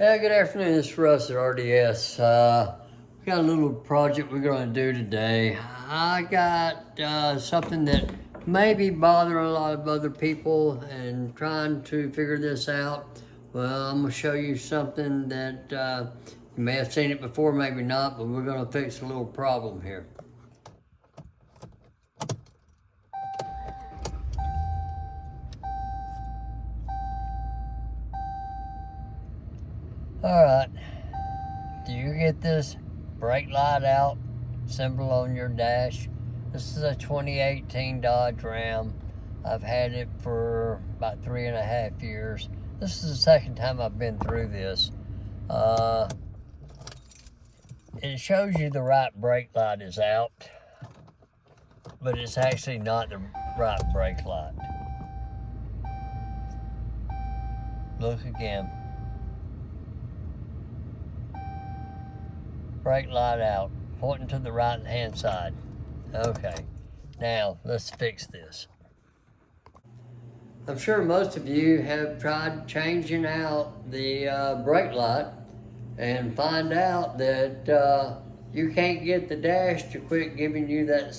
Hey, good afternoon. This is Russ at RDS. We got a little project we're going to do today. I got something that may be bothering a lot of other people and trying to figure this out. Well, I'm going to show you something that you may have seen it before, maybe not, but we're going to fix a little problem here. All right. Do you get this brake light out symbol on your dash? This is a 2018 Dodge Ram. I've had it for about 3.5 years. This is the second time I've been through this. It shows you the right brake light is out, but it's actually not the right brake light. Look again. Brake light out, pointing to the right hand side. Okay, now let's fix this. I'm sure most of you have tried changing out the brake light and find out that you can't get the dash to quit giving you that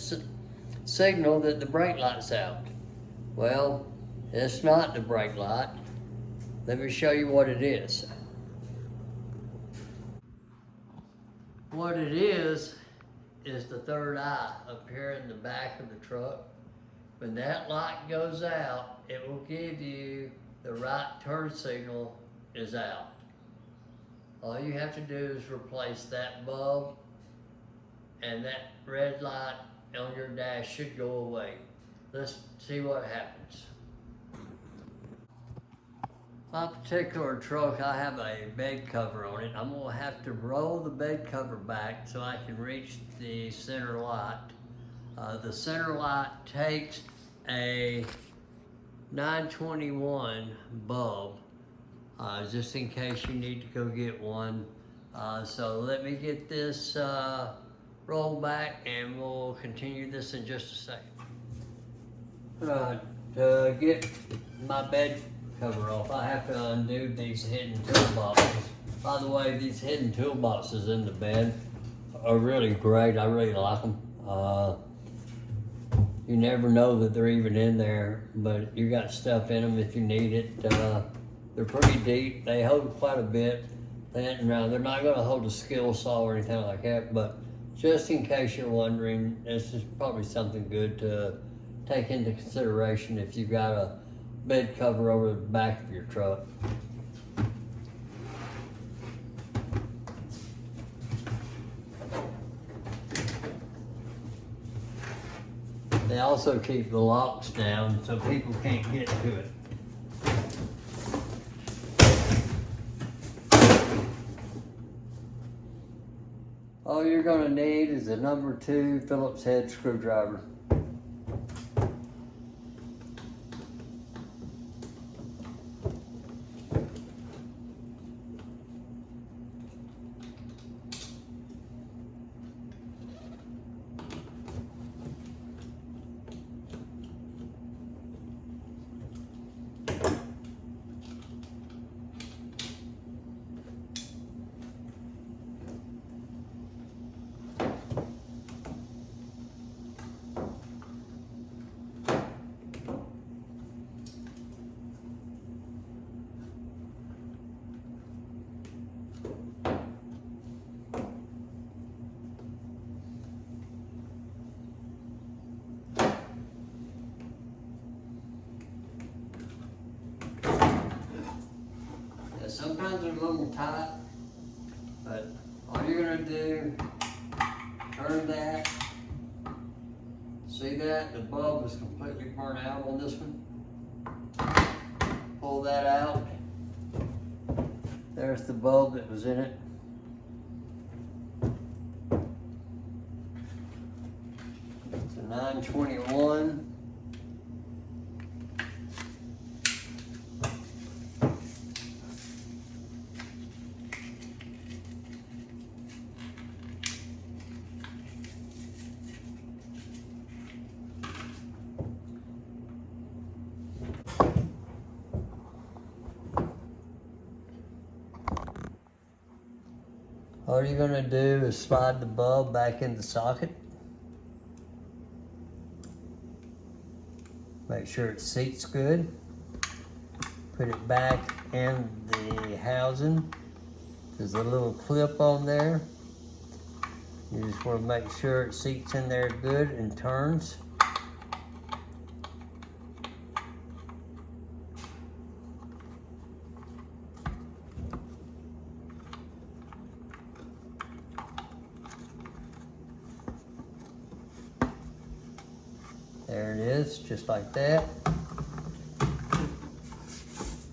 signal that the brake light's out. Well, it's not the brake light. Let me show you what it is. What it is the third eye up here in the back of the truck. When that light goes out, it will give you the right turn signal is out. All you have to do is replace that bulb, and that red light on your dash should go away. Let's see what happens. My particular truck, I have a bed cover on it. I'm gonna have to roll the bed cover back so I can reach the center light. The center light takes a 921 bulb, just in case you need to go get one. So let me get this rolled back and we'll continue this in just a second. To get my bed cover off, I have to undo these hidden toolboxes. By the way, these hidden toolboxes in the bed are really great. I really like them. You never know that they're even in there, but you got stuff in them if you need it. They're pretty deep. They hold quite a bit. They're not going to hold a skill saw or anything like that, but just in case you're wondering, this is probably something good to take into consideration if you've got a bed cover over the back of your truck. They also keep the locks down so people can't get to it. All you're gonna need is a number 2 Phillips head screwdriver. Sometimes they're a little tight, but all you're gonna do, turn that. See that? The bulb is completely burnt out on this one. Pull that out. There's the bulb that was in it. It's a 921. All you're gonna do is slide the bulb back in the socket. Make sure it seats good. Put it back in the housing. There's a little clip on there. You just want to make sure it seats in there good and turns. There it is, just like that.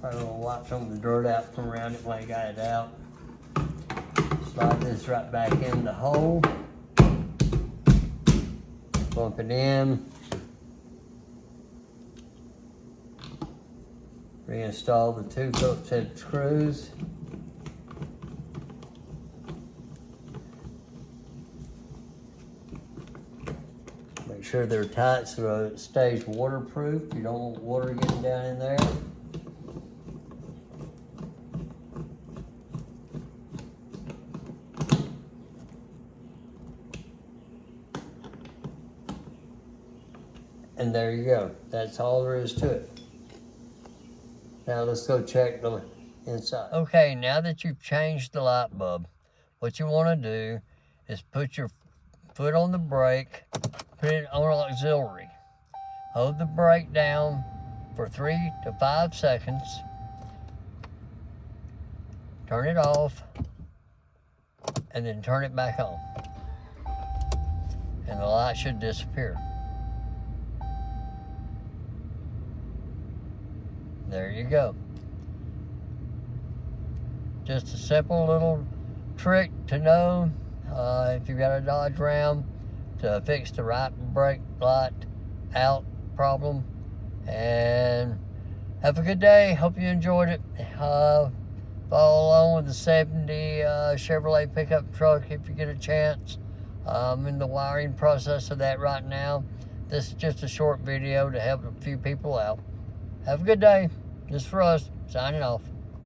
I'm gonna wipe some of the dirt out from around it when I got it out. Slide this right back in the hole. Bump it in. Reinstall the 2 Phillips head screws. Make sure they're tight so it stays waterproof. You don't want water getting down in there. And there you go. That's all there is to it. Now let's go check the inside. Okay, now that you've changed the light bulb, what you want to do is put your foot on the brake, put it on auxiliary. Hold the brake down for 3 to 5 seconds. Turn it off, and then turn it back on. And the light should disappear. There you go. Just a simple little trick to know if you've got a Dodge Ram to fix the right brake light out problem. And have a good day. Hope you enjoyed it. Follow along with the 70 Chevrolet pickup truck if you get a chance. I'm in the wiring process of that right now. This is just a short video to help a few people out. Have a good day. This is Russ, signing off.